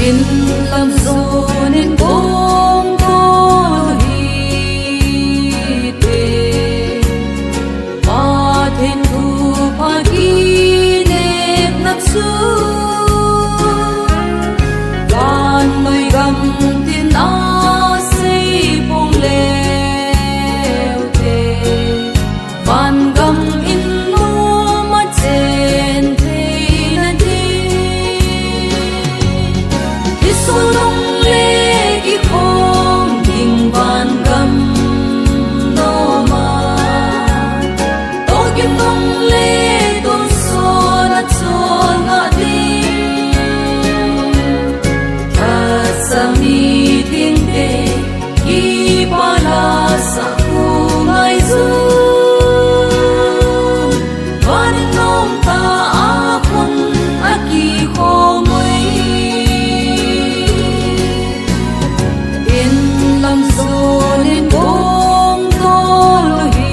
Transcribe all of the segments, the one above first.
in lam zon in bom to hi te pa then thu pa ki nep nak su gan noi gam tin a sei bong leo te van gam in no ma chen te na di solong le ki khom ding van gam no ma to kim nong le don so na chon na di ta sami ding te ki pala sa ku ngai zu van nom ta a khon a ki khom lam zon in bom to hi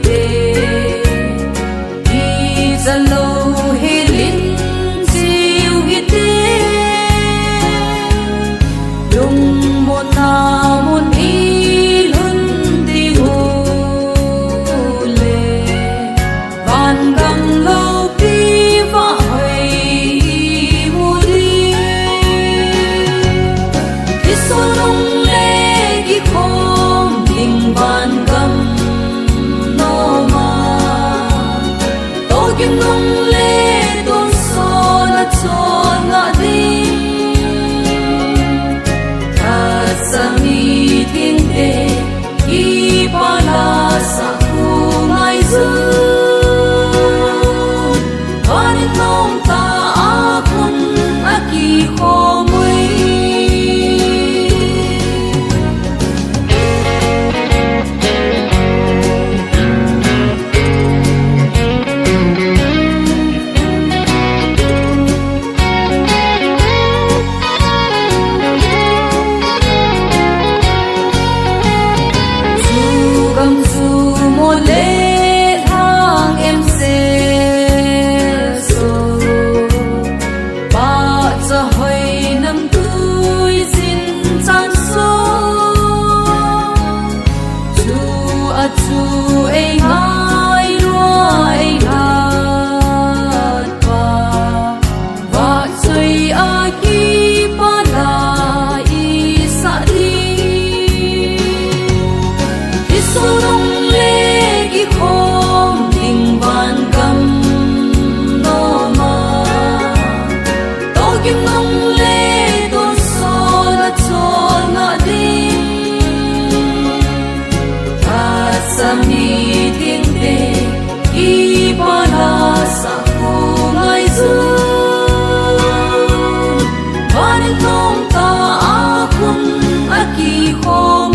te ki zalo helin jiu hi te lung mon na mon i lun di hu le van gam lo pi va hoi mu di solong le ki khom ding van gam no ma to kim nong le don so na chon na di ta sami ting te ki pala sa ku ngai zu van nom ta a kun a ki khom chu ei ngai lua ei hat pa va chui a ki pa la i sa di solong le ki khom ding van gam no ma to kim nong le don so na chon na di sami ting te ki pala sa ku ngai zu van nom ta a kun a ki khom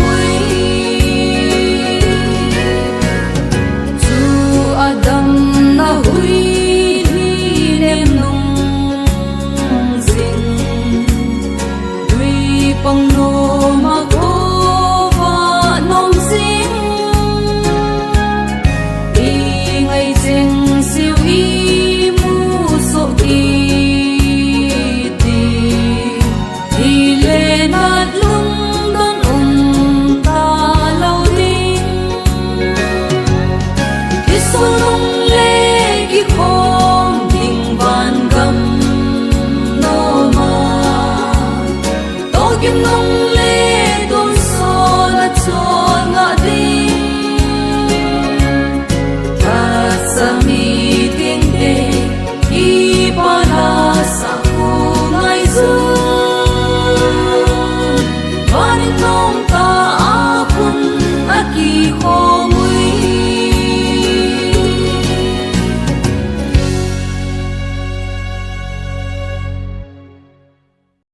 chu adam na hui hi nem nong zin dui pang no ma ko va nom zin siêu y mu so ti ti thì lên nát lung don ta lâu đi thì solong